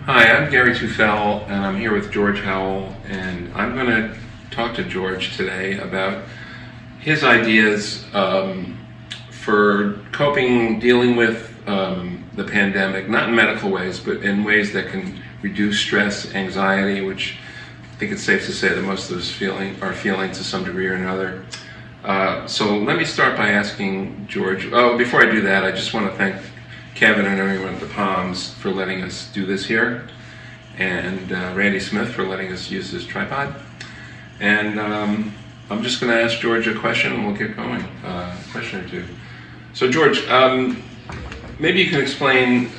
Hi, I'm Gary Tufel, and I'm here with George Howell, and I'm going to talk to George today about his ideas for coping, dealing with the pandemic, not in medical ways, but in ways that can reduce stress, anxiety, which I think it's safe to say that most of us are feeling to some degree or another. So let me start by asking George, before I do that, I just want to thank Kevin and everyone at the Palms for letting us do this here, and Randy Smith for letting us use this tripod. And I'm just going to ask George a question and we'll get going, a question or two. So George, maybe you can explain,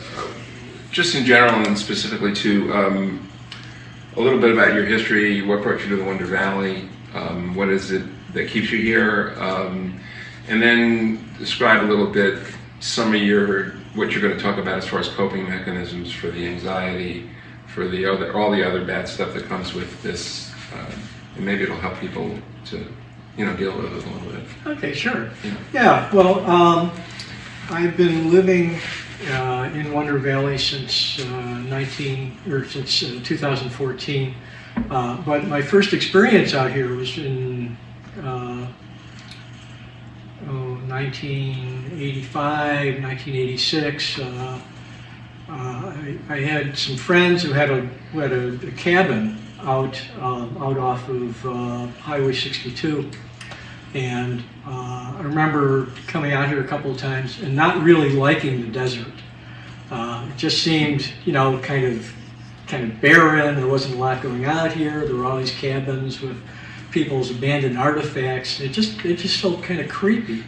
just in general and specifically to, a little bit about your history, what brought you to the Wonder Valley, what is it that keeps you here, and then describe a little bit some of what you're going to talk about as far as coping mechanisms for the anxiety, for all the other bad stuff that comes with this, and maybe it'll help people to, deal with it a little bit. Okay, sure. Yeah, well, I've been living in Wonder Valley since 2014, but my first experience out here was in 1985, 1986. I had some friends who had a cabin out off of Highway 62, and I remember coming out here a couple of times and not really liking the desert. It just seemed, kind of barren. There wasn't a lot going out here. There were all these cabins with people's abandoned artifacts. It just felt kind of creepy.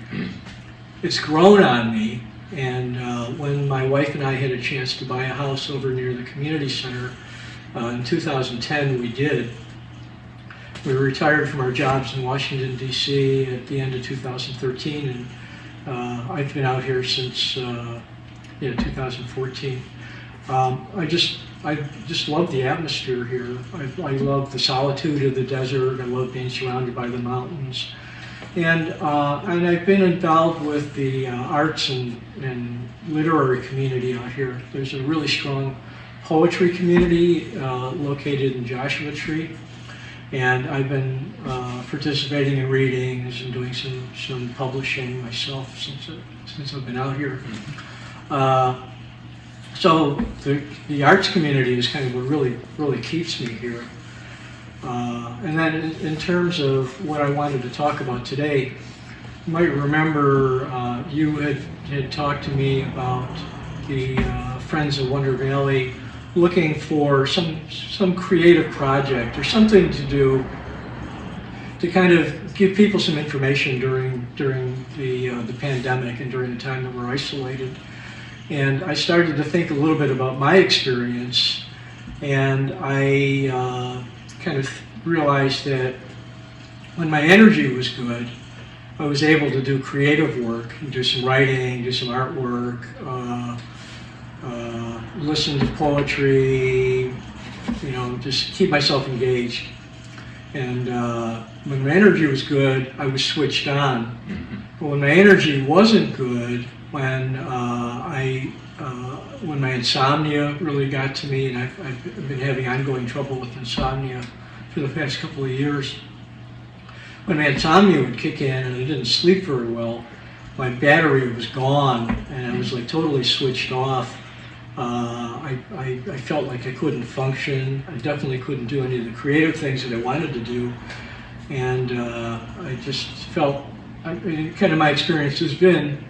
It's grown on me, and when my wife and I had a chance to buy a house over near the community center in 2010, we did. We were retired from our jobs in Washington, D.C. at the end of 2013, and I've been out here since 2014. I just love the atmosphere here. I love the solitude of the desert. I love being surrounded by the mountains. And I've been involved with the arts and literary community out here. There's a really strong poetry community located in Joshua Tree. And I've been participating in readings and doing some publishing myself since I've been out here. So the arts community is kind of what really keeps me here. And then in terms of what I wanted to talk about today, you might remember you had talked to me about the Friends of Wonder Valley looking for some creative project or something to do to kind of give people some information during the pandemic and during the time that we're isolated. And I started to think a little bit about my experience, and I kind of realized that when my energy was good, I was able to do creative work, do some writing, do some artwork, listen to poetry, just keep myself engaged. And when my energy was good, I was switched on. But when my energy wasn't good, when my insomnia really got to me, and I've been having ongoing trouble with insomnia for the past couple of years. When my insomnia would kick in and I didn't sleep very well, my battery was gone, and I was like totally switched off. I felt like I couldn't function. I definitely couldn't do any of the creative things that I wanted to do, and I just felt, kind of my experience has been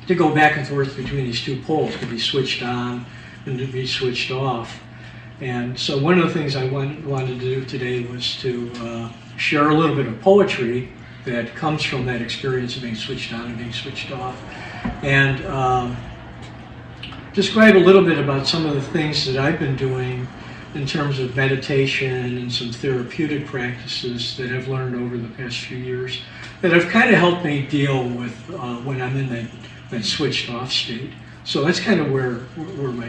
to go back and forth between these two poles, to be switched on and to be switched off. And so one of the things I wanted to do today was to share a little bit of poetry that comes from that experience of being switched on and being switched off, and describe a little bit about some of the things that I've been doing in terms of meditation and some therapeutic practices that I've learned over the past few years that have kind of helped me deal with when I'm in that switched off state. So that's kind of where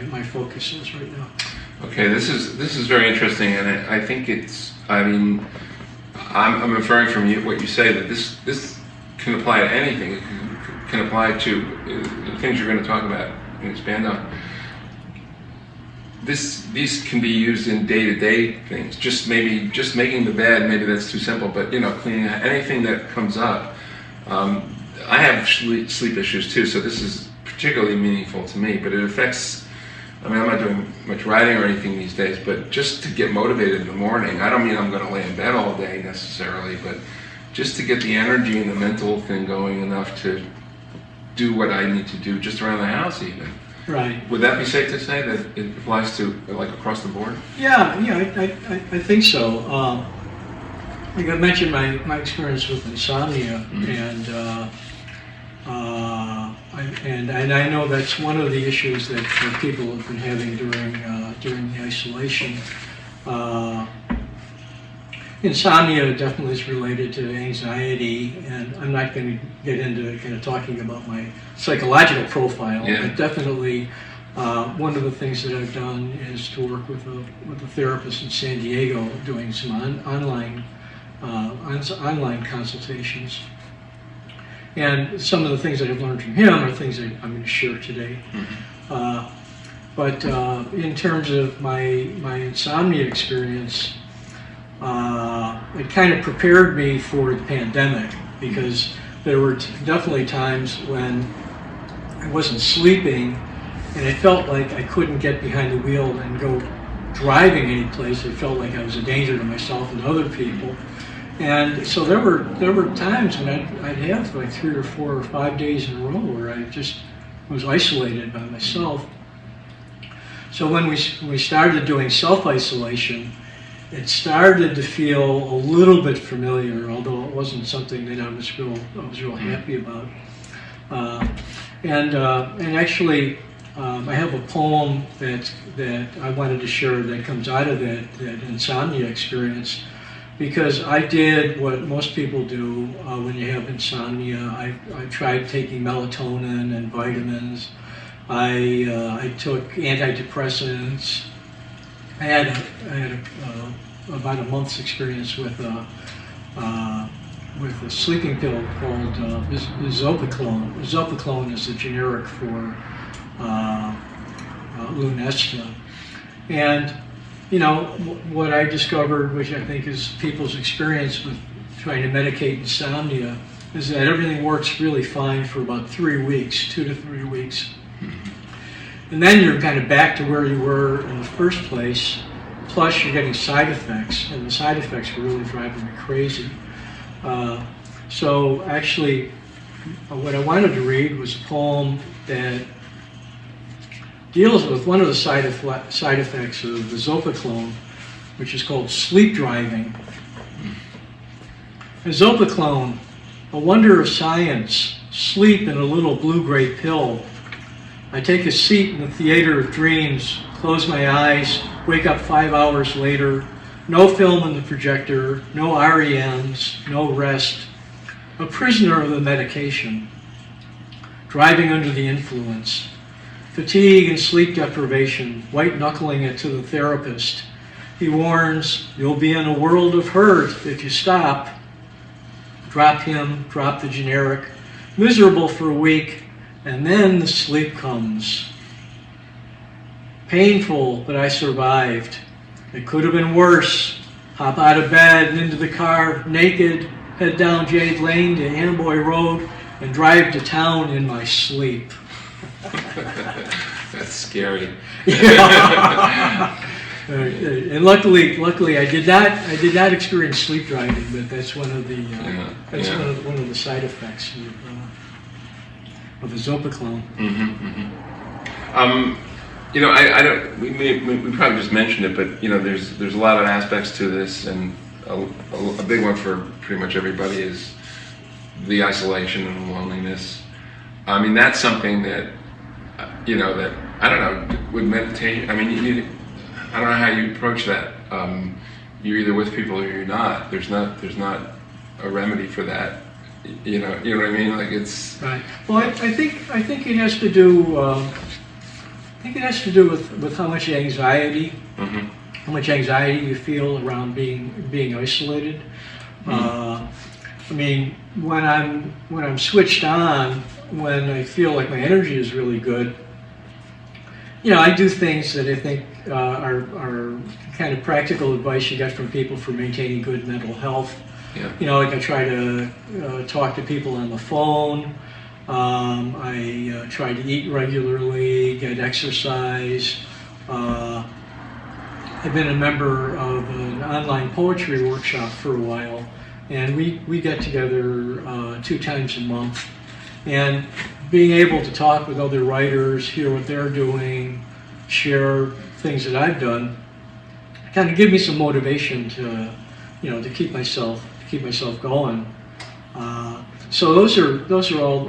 my focus is right now. Okay, this is very interesting, and I think it's. I mean, I'm inferring from what you say that this can apply to anything. It can apply to the things you're going to talk about and expand on. These can be used in day-to-day things. Just making the bed. Maybe that's too simple, but cleaning anything that comes up. I have sleep issues too, so this is particularly meaningful to me. But it affects. I mean, I'm not doing much writing or anything these days, but just to get motivated in the morning. I don't mean I'm going to lay in bed all day necessarily, but just to get the energy and the mental thing going enough to do what I need to do just around the house even. Right. Would that be safe to say that it applies to like across the board? Yeah, I think so. Like I mentioned my experience with insomnia, and I know that's one of the issues that people have been having during the isolation. Insomnia definitely is related to anxiety, and I'm not going to get into kind of talking about my psychological profile, but definitely one of the things that I've done is to work with a therapist in San Diego doing some online consultations. And some of the things that I've learned from him are things that I'm going to share today. But in terms of my insomnia experience, it kind of prepared me for the pandemic, because there were definitely times when I wasn't sleeping and I felt like I couldn't get behind the wheel and go driving any place. I felt like I was a danger to myself and other people. And so there were times when I'd have like 3 or 4 or 5 days in a row where I just was isolated by myself. So when we started doing self-isolation, it started to feel a little bit familiar, although it wasn't something that I was real happy about. And actually, I have a poem that I wanted to share that comes out of that insomnia experience, because I did what most people do when you have insomnia. I tried taking melatonin and vitamins. I took antidepressants. I had about a month's experience with a sleeping pill called Zopiclone. Zopiclone is the generic for Lunesta. And what I discovered, which I think is people's experience with trying to medicate insomnia, is that everything works really fine for about 3 weeks, 2 to 3 weeks. And then you're kind of back to where you were in the first place, plus you're getting side effects, and the side effects were really driving me crazy. So actually, what I wanted to read was a poem that deals with one of the side effects of the Zopiclone, which is called sleep driving. Zopiclone, a wonder of science, sleep in a little blue-gray pill. I take a seat in the theater of dreams, close my eyes, wake up 5 hours later, no film in the projector, no REMs, no rest, a prisoner of the medication, driving under the influence. Fatigue and sleep deprivation, white-knuckling it to the therapist. He warns, you'll be in a world of hurt if you stop. Drop him, drop the generic, miserable for a week, and then the sleep comes. Painful, but I survived. It could have been worse. Hop out of bed and into the car, naked, head down Jade Lane to Amboy Road, and drive to town in my sleep. That's scary. And luckily, I did not experience sleep driving, but that's one of the one of the side effects of the zopiclone. I don't. We probably just mentioned it, but there's a lot of aspects to this, and a big one for pretty much everybody is the isolation and loneliness. I mean, that's something that that I don't know with meditation. I mean, I don't know how you approach that. You're either with people or you're not. There's not a remedy for that. You know what I mean? Like it's right. Well, I think it has to do. I think it has to do with how much anxiety, how much anxiety you feel around being isolated. I mean, when I'm switched on, when I feel like my energy is really good, I do things that I think are kind of practical advice you get from people for maintaining good mental health. Yeah. Like I try to talk to people on the phone. I try to eat regularly, get exercise. I've been a member of an online poetry workshop for a while, and we get together 2 times a month. And being able to talk with other writers, hear what they're doing, share things that I've done, kind of give me some motivation to keep myself going. So those are all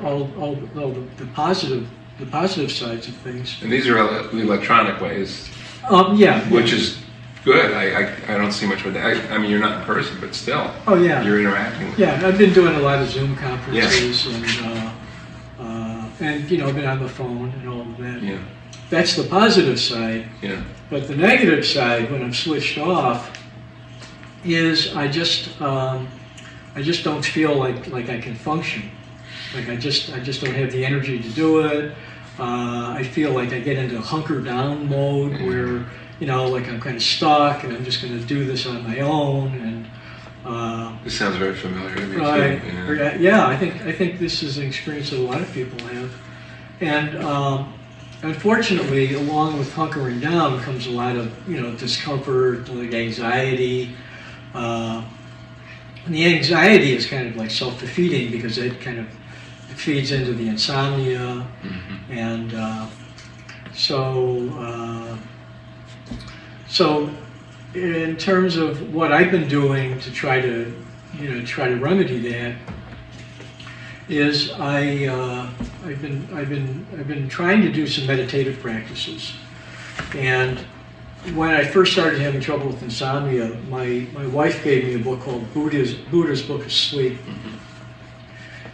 the positive sides of things. And these are the electronic ways. Yeah. Which is good. I don't see much with that. I mean, you're not in person, but still. Oh yeah. You're interacting. Yeah, I've been doing a lot of Zoom conferences, yeah. and I've been on the phone and all of that. Yeah. That's the positive side. Yeah. But the negative side, when I'm switched off, is I just don't feel like I can function. Like I just don't have the energy to do it. I feel like I get into hunker down mode where like I'm kind of stuck and I'm just going to do this on my own. And this sounds very familiar to me too. Yeah, I think this is an experience that a lot of people have. And unfortunately, along with hunkering down comes a lot of discomfort, like anxiety. And the anxiety is kind of like self-defeating because it feeds into the insomnia, and so in terms of what I've been doing to try to remedy that is I've been trying to do some meditative practices. And when I first started having trouble with insomnia, my wife gave me a book called Buddha's Book of Sleep.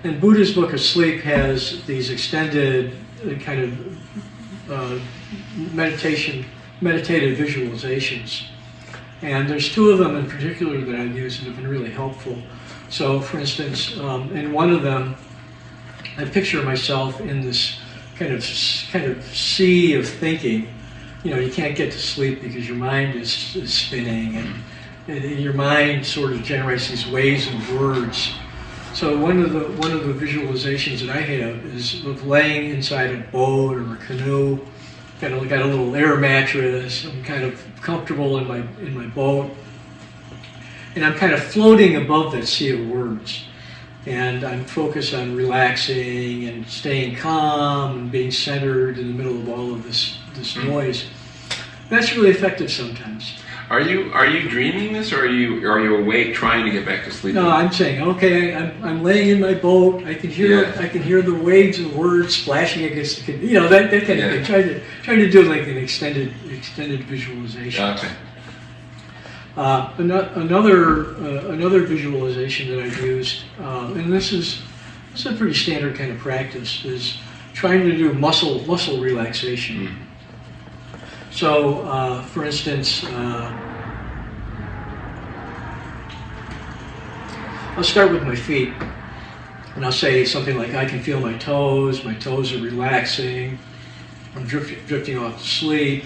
And Buddha's Book of Sleep has these extended kind of meditative visualizations. And there's 2 of them in particular that I've used and have been really helpful. So, for instance, in one of them, I picture myself in this kind of sea of thinking. You can't get to sleep because your mind is spinning, and your mind sort of generates these waves of words. So one of the visualizations that I have is of laying inside a boat or a canoe. Got a little air mattress. I'm kind of comfortable in my boat, and I'm kind of floating above that sea of words. And I'm focused on relaxing and staying calm and being centered in the middle of all of this noise. That's really effective sometimes. Are you dreaming this, or are you awake trying to get back to sleep? No, I'm saying, okay, I'm laying in my boat. I can hear the waves and words splashing against the that kind of thing. Trying to do like an extended visualization. Okay. Another visualization that I've used, and this is a pretty standard kind of practice, is trying to do muscle relaxation. So, for instance, I'll start with my feet, and I'll say something like, I can feel my toes are relaxing, I'm drifting off to sleep.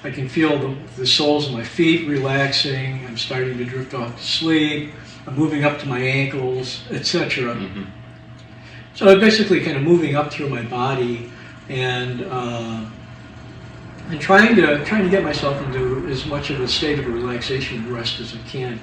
I can feel the soles of my feet relaxing, I'm starting to drift off to sleep, I'm moving up to my ankles, etc. So basically kind of moving up through my body and trying to get myself into as much of a state of relaxation and rest as I can.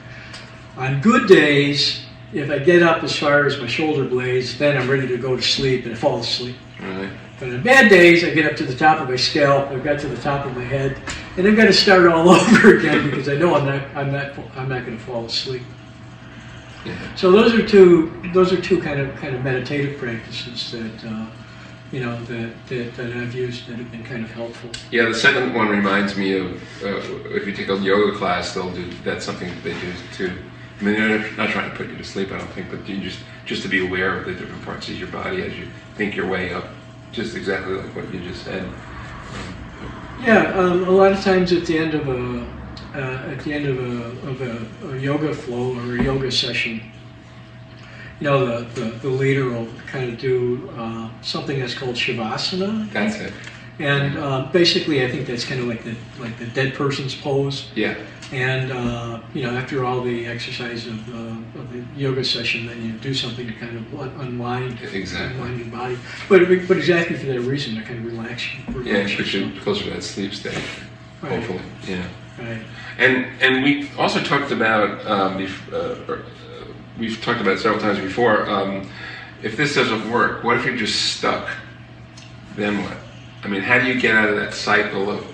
On good days, if I get up as far as my shoulder blades, then I'm ready to go to sleep and I fall asleep. Right. But on bad days, I get up to the top of my scalp, I've got to the top of my head, and I've got to start all over again because I know I'm not going to fall asleep. Yeah. So those are two kind of meditative practices that that I've used that have been kind of helpful. Yeah, the second one reminds me of if you take a yoga class, that's something that they do too. I mean, they're not trying to put you to sleep, I don't think, but you just to be aware of the different parts of your body as you think your way up, just exactly like what you just said. Yeah, a lot of times at the end of a yoga flow or a yoga session, the leader will kind of do something that's called shavasana. That's it. And basically, I think that's kind of like the dead person's pose. Yeah. And after all the exercise of the yoga session, then you do something to kind of unwind your body. But exactly for that reason, to kind of relax. Yeah, and push you closer to that sleep state. Right. Hopefully. Yeah. Right. And we also talked about we've talked about it several times before. If this doesn't work, what if you're just stuck? Then what? I mean, how do you get out of that cycle of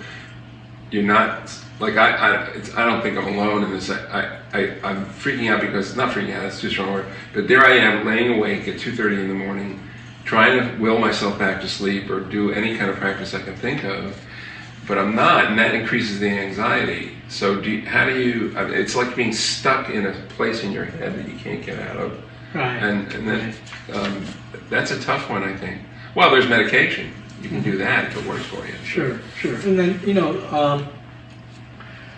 you're not like I don't think I'm alone in this. I'm freaking out because not freaking out. That's too strong a word. But there I am, laying awake at 2:30 in the morning, trying to will myself back to sleep or do any kind of practice I can think of. But I'm not, and that increases the anxiety. So it's like being stuck in a place in your head that you can't get out of. Right. And then that's a tough one, I think. Well, there's medication. You can do that if it works for you. Sure. And then,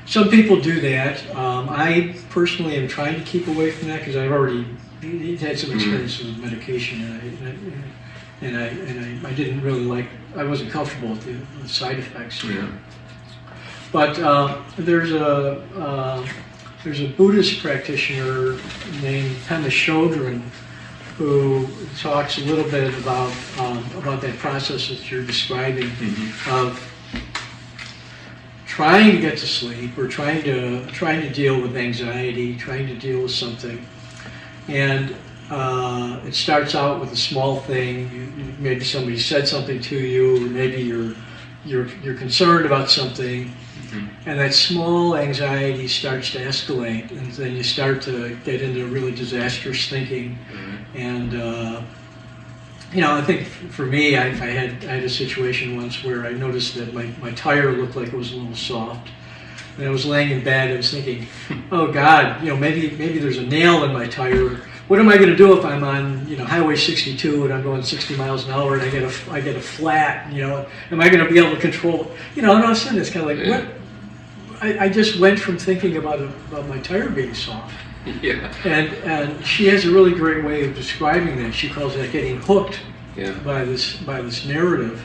some people do that. I personally am trying to keep away from that because I've already had some experience with medication, and I didn't really I wasn't comfortable with the side effects. Yeah. But there's a Buddhist practitioner named Pema Chodron who talks a little bit about that process that you're describing of trying to get to sleep or trying to deal with anxiety, trying to deal with something, and it starts out with a small thing. Maybe somebody said something to you, or maybe you're concerned about something, and that small anxiety starts to escalate, and then you start to get into really disastrous thinking. And I think for me, I had a situation once where I noticed that my tire looked like it was a little soft. And I was laying in bed, I was thinking, oh God, maybe there's a nail in my tire. What am I going to do if I'm on Highway 62 and I'm going 60 miles an hour and I get a flat? Am I going to be able to control it? And all of a sudden it's kind of like, what? I just went from thinking about my tire being soft. Yeah. And she has a really great way of describing that. She calls that getting hooked by this narrative.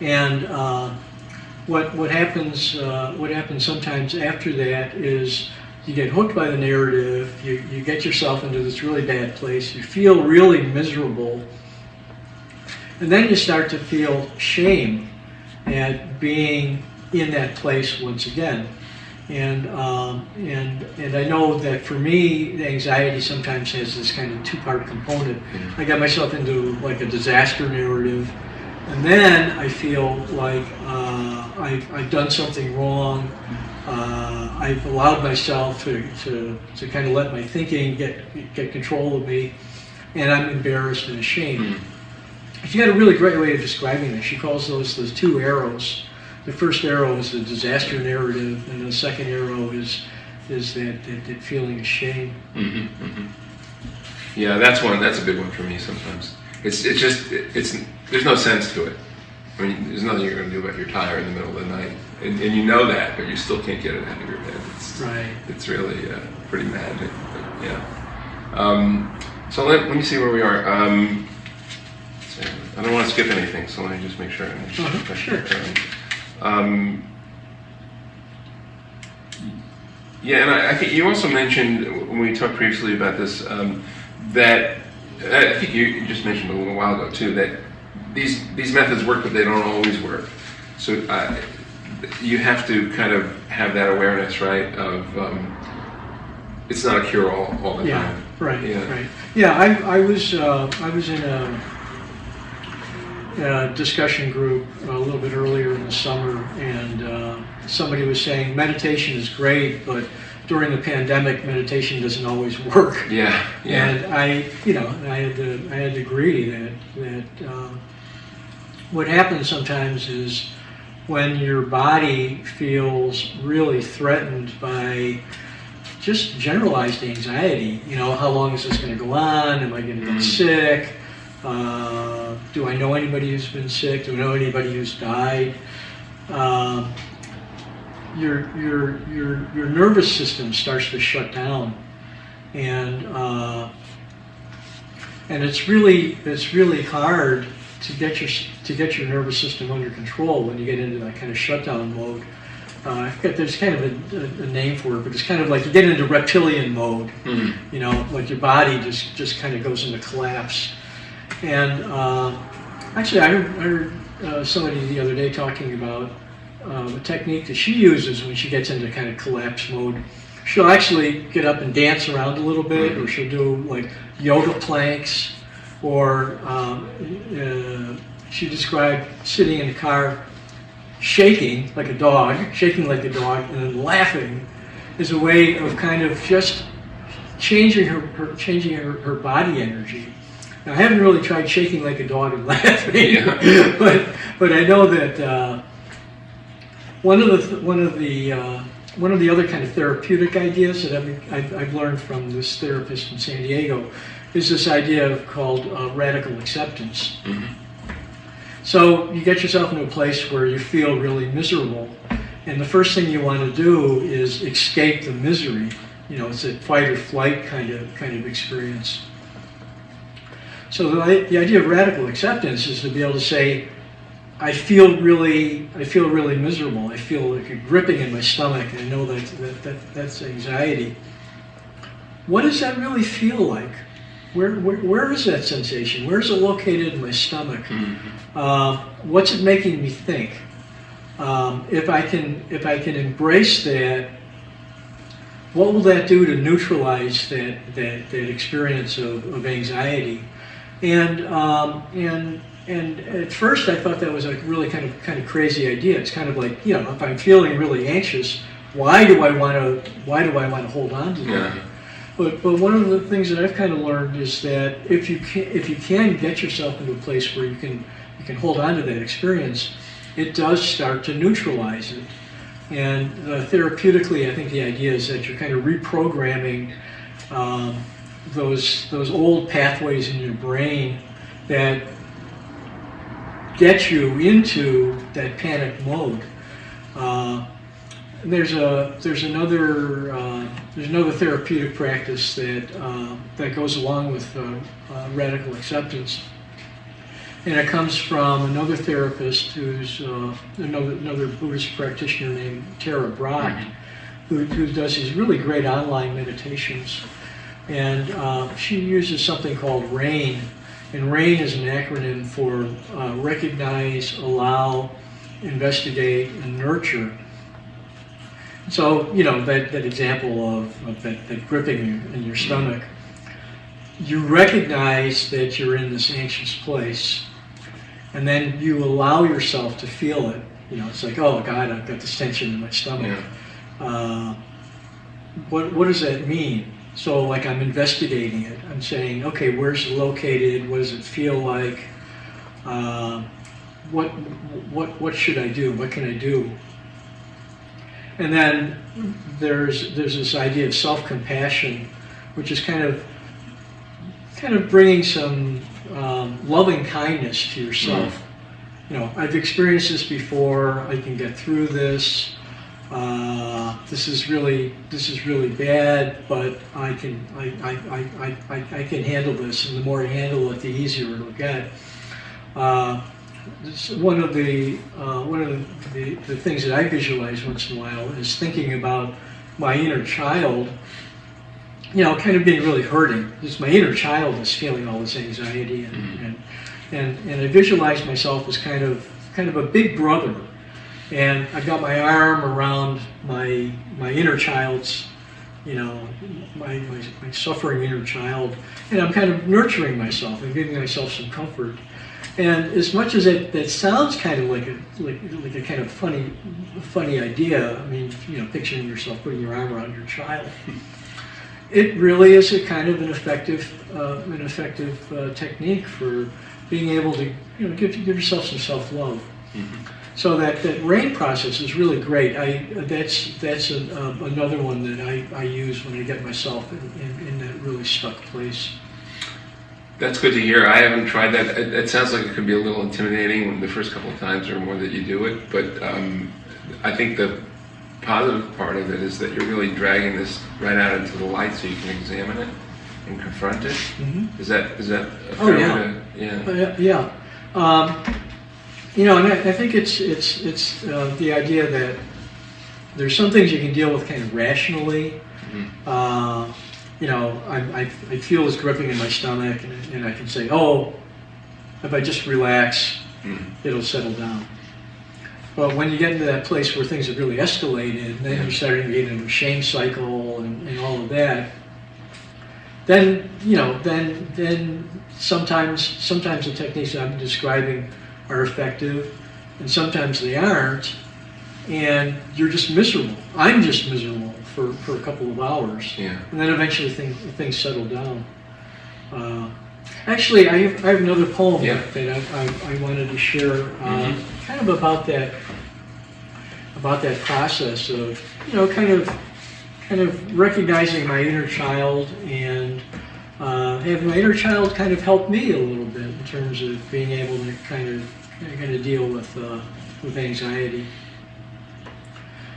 And what happens sometimes after that is you get hooked by the narrative. You get yourself into this really bad place. You feel really miserable, and then you start to feel shame at being in that place once again. And I know that for me, the anxiety sometimes has this kind of two-part component. I got myself into like a disaster narrative, and then I feel like I've done something wrong. I've allowed myself to kind of let my thinking get control of me, and I'm embarrassed and ashamed. She had a really great way of describing this. She calls those two arrows. The first arrow is the disaster narrative, and the second arrow is that feeling of shame. Yeah, that's a big one for me sometimes. It's there's no sense to it. I mean, there's nothing you're going to do about your tire in the middle of the night, and you know that, but you still can't get it out of your head. It's really pretty magic. But, yeah. So let me see where we are. I don't want to skip anything, so let me just make sure. Sure. Yeah, and I think you also mentioned when we talked previously about this that I think you just mentioned a little while ago too that these methods work, but they don't always work. So you have to kind of have that awareness, right? Of it's not a cure-all all the Yeah, time. right, Yeah. right. Yeah, I was in a discussion group a little bit earlier in the summer, and somebody was saying meditation is great, but during the pandemic, meditation doesn't always work. Yeah, yeah. And I had to agree that what happens sometimes is when your body feels really threatened by just generalized anxiety. How long is this going to go on? Am I going to get sick? Do I know anybody who's been sick? Do I know anybody who's died? Your nervous system starts to shut down, and it's really hard to get your nervous system under control when you get into that kind of shutdown mode. There's kind of a name for it, but it's kind of like you get into reptilian mode. Like your body just kind of goes into collapse. And actually, I heard somebody the other day talking about a technique that she uses when she gets into kind of collapse mode. She'll actually get up and dance around a little bit, or she'll do like yoga planks, or she described sitting in the car shaking like a dog, and then laughing is a way of kind of just changing her body energy. Now, I haven't really tried shaking like a dog and laughing, but I know that one of the other kind of therapeutic ideas that I've learned from this therapist in San Diego is this idea called radical acceptance. So you get yourself into a place where you feel really miserable, and the first thing you want to do is escape the misery. It's a fight or flight kind of experience. So the idea of radical acceptance is to be able to say, I feel really miserable. I feel like a gripping in my stomach, and I know that's anxiety. What does that really feel like? Where is that sensation? Where is it located in my stomach? What's it making me think? If I can embrace that, what will that do to neutralize that experience of anxiety? And at first I thought that was a really kind of crazy idea. It's kind of like, if I'm feeling really anxious, why do I want to hold on to that? But one of the things that I've kind of learned is that if you can get yourself into a place where you can hold on to that experience, it does start to neutralize it. And therapeutically, I think the idea is that you're kind of reprogramming those old pathways in your brain that get you into that panic mode. There's another therapeutic practice that goes along with radical acceptance, and it comes from another therapist who's another Buddhist practitioner named Tara Brach, who does these really great online meditations, and she uses something called RAIN, and RAIN is an acronym for recognize, allow, investigate, and nurture. So, that example of that gripping in your stomach, you recognize that you're in this anxious place, and then you allow yourself to feel it. It's like, oh God, I've got this tension in my stomach. What does that mean? So, like, I'm investigating it. I'm saying, okay, where's it located? What does it feel like? What should I do? What can I do? And then there's this idea of self-compassion, which is kind of bringing some loving kindness to yourself. I've experienced this before. I can get through this. This is really bad, but I can handle this. And the more I handle it, the easier it'll get. One of the things that I visualize once in a while is thinking about my inner child kind of being really hurting. Because my inner child is feeling all this anxiety, and I visualize myself as kind of a big brother, and I've got my arm around my inner child's, my suffering inner child, and I'm kind of nurturing myself and giving myself some comfort. And as much as that sounds kind of like a kind of funny idea, I mean, picturing yourself putting your arm around your child, it really is a kind of an effective technique for being able to give yourself some self-love. Mm-hmm. So that RAIN process is really great. That's another one that I use when I get myself in that really stuck place. That's good to hear. I haven't tried that. It sounds like it can be a little intimidating the first couple of times or more that you do it, but I think the positive part of it is that you're really dragging this right out into the light so you can examine it and confront it. Mm-hmm. Is that a fair way to... Yeah. And I think it's the idea that there's some things you can deal with kind of rationally. Mm-hmm. I feel this gripping in my stomach, and I can say, oh, if I just relax, it'll settle down. But when you get into that place where things have really escalated, then you're starting to get into a shame cycle and all of that, then sometimes the techniques that I'm describing are effective, and sometimes they aren't, and you're just miserable. I'm just miserable for a couple of hours, and then eventually things settle down. Actually, I have another poem that I wanted to share, kind of about that process of kind of recognizing my inner child and having my inner child kind of help me a little bit in terms of being able to kind of deal with anxiety.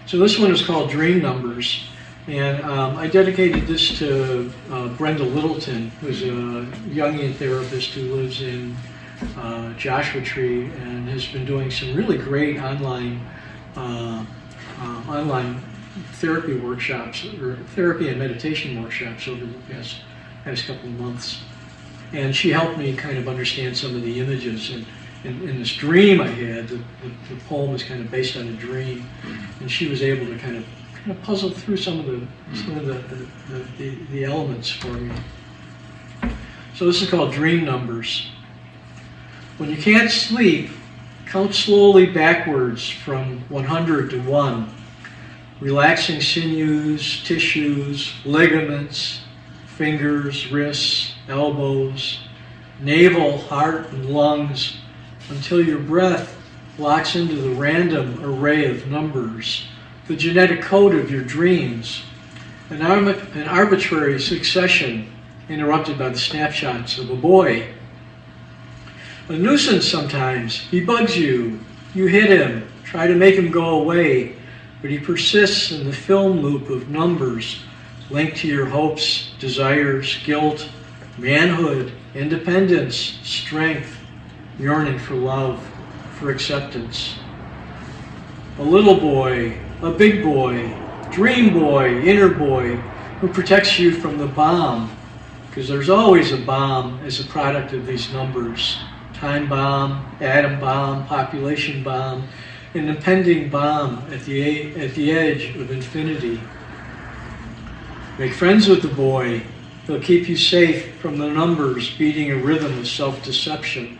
So this one is called Dream Numbers, and I dedicated this to Brenda Littleton, who's a Jungian therapist who lives in Joshua Tree and has been doing some really great online therapy workshops, or therapy and meditation workshops over the past couple of months. And she helped me kind of understand some of the images. And in this dream I had, the poem is kind of based on a dream, and she was able to kind of puzzle through some of the elements for me. So this is called Dream Numbers. When you can't sleep, count slowly backwards from 100 to 1, relaxing sinews, tissues, ligaments, fingers, wrists, elbows, navel, heart, and lungs, until your breath locks into the random array of numbers, the genetic code of your dreams, an arbitrary succession interrupted by the snapshots of a boy. A nuisance sometimes. He bugs you. You hit him, try to make him go away, but he persists in the film loop of numbers linked to your hopes, desires, guilt, manhood, independence, strength, yearning for love, for acceptance. A little boy, a big boy, dream boy, inner boy, who protects you from the bomb, because there's always a bomb as a product of these numbers. Time bomb, atom bomb, population bomb, an impending bomb at the edge of infinity. Make friends with the boy. He'll keep you safe from the numbers beating a rhythm of self-deception.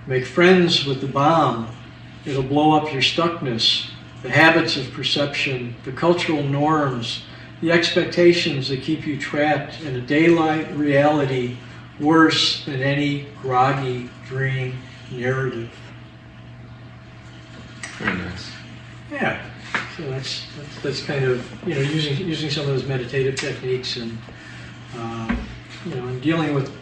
Make friends with the bomb. It'll blow up your stuckness, the habits of perception, the cultural norms, the expectations that keep you trapped in a daylight reality worse than any groggy dream narrative. Very nice. Yeah. So that's kind of using some of those meditative techniques and and dealing with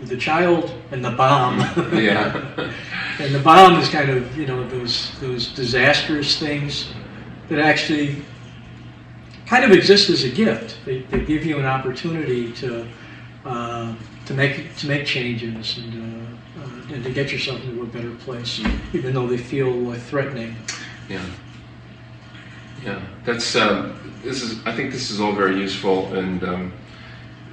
the child and the bomb. Yeah. And the bomb is kind of those disastrous things that actually kind of exist as a gift. They give you an opportunity to make changes and to get yourself into a better place, even though they feel threatening. Yeah. Yeah, that's I think this is all very useful, and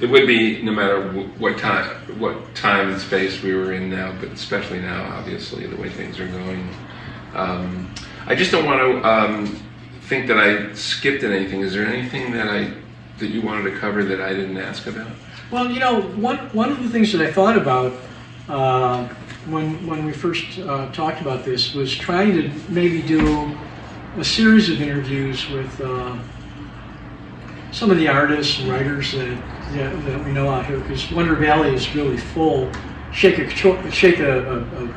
it would be no matter what time and space we were in now, but especially now, obviously, the way things are going. I just don't want to think that I skipped at anything. Is there anything that you wanted to cover that I didn't ask about? Well, one of the things that I thought about when we first talked about this was trying to maybe do a series of interviews with some of the artists and writers that we know out here, because Wonder Valley is really full. Shake a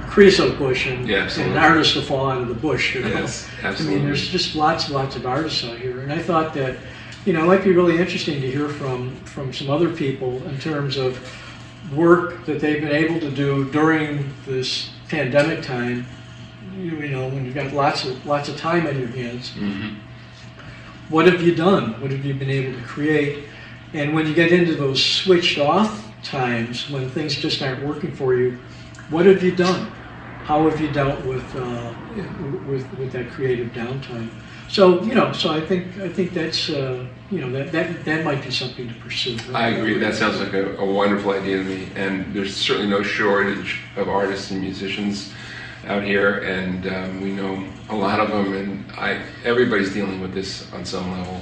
creosote bush and an artist will fall out of the bush. Yes, absolutely. I mean, there's just lots and lots of artists out here, and I thought that it might be really interesting to hear from some other people in terms of work that they've been able to do during this pandemic time. When you've got lots of time on your hands. Mm-hmm. What have you done? What have you been able to create? And when you get into those switched off times when things just aren't working for you, what have you done? How have you dealt with that creative downtime? So so I think that's that might be something to pursue. I agree. That sounds like a wonderful idea to me. And there's certainly no shortage of artists and musicians out here, and we know a lot of them. And everybody's dealing with this on some level.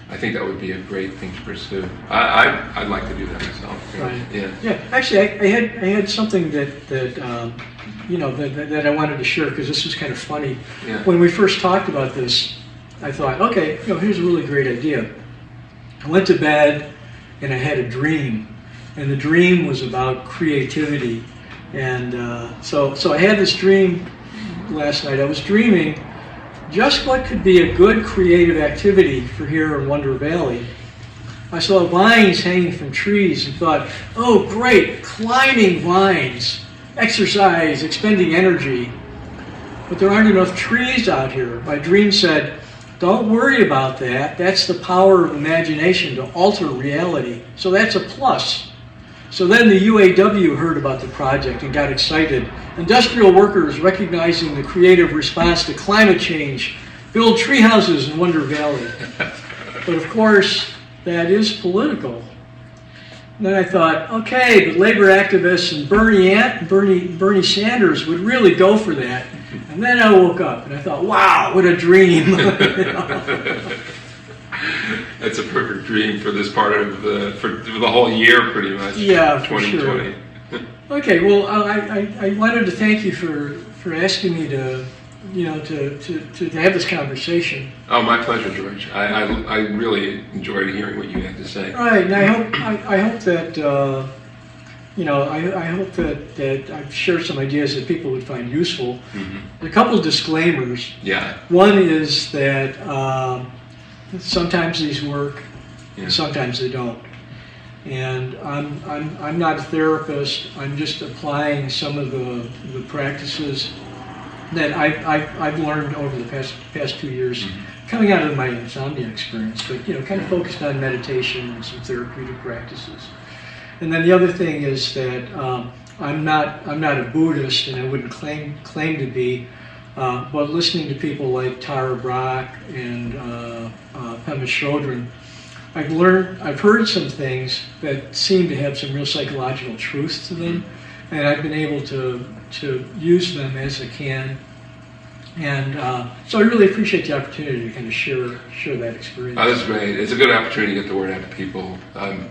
I think that would be a great thing to pursue. I'd like to do that myself. Right. Yeah. Yeah. Actually, I had something that I wanted to share, because this was kind of funny. Yeah. When we first talked about this, I thought, okay, here's a really great idea. I went to bed and I had a dream, and the dream was about creativity. And so I had this dream last night. I was dreaming just what could be a good creative activity for here in Wonder Valley. I saw vines hanging from trees and thought, oh great, climbing vines, exercise, expending energy. But there aren't enough trees out here. My dream said, don't worry about that. That's the power of imagination to alter reality. So that's a plus. So then the UAW heard about the project and got excited. Industrial workers recognizing the creative response to climate change build tree houses in Wonder Valley. But of course, that is political. And then I thought, okay, but labor activists and Bernie Sanders would really go for that. And then I woke up and I thought, wow, what a dream. That's a perfect dream for this part of for the whole year, pretty much. Yeah, for 2020. sure. Okay, well, I wanted to thank you for asking me to have this conversation. Oh, my pleasure, George. I really enjoyed hearing what you had to say. All right, and I hope that I hope that I've shared some ideas that people would find useful. Mm-hmm. A couple of disclaimers. Yeah. One is that sometimes these work, sometimes they don't. And I'm not a therapist. I'm just applying some of the practices that I've learned over the past 2 years, mm-hmm. coming out of my insomnia experience. But kind of focused on meditation and some therapeutic practices. And then the other thing is that I'm not a Buddhist, and I wouldn't claim to be. But listening to people like Tara Brach and Pema Chodron, I've heard some things that seem to have some real psychological truth to them, and I've been able to use them as I can. And so I really appreciate the opportunity to kind of share that experience. Oh, that's great. It's a good opportunity to get the word out to people.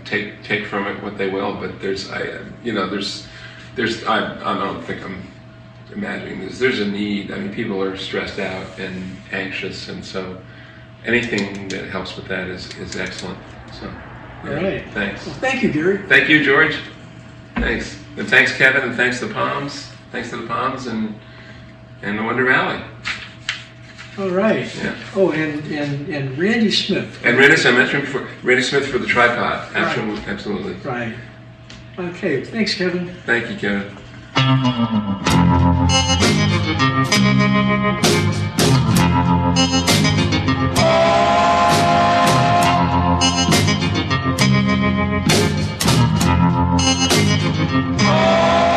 Take from it what they will, but I don't think I'm imagining this. There's a need. I mean, people are stressed out and anxious, and so anything that helps with that is excellent. So, all right. Thanks. Well, thank you, Gary. Thank you, George. Thanks. And thanks, Kevin, and thanks to the Palms. Thanks to the Palms and the Wonder Valley. All right. Yeah. Oh, and Randy Smith. And Randy, I mentioned before, Randy Smith for the tripod. Right. Absolutely. Right. Okay. Thanks, Kevin. Thank you, Kevin. Oh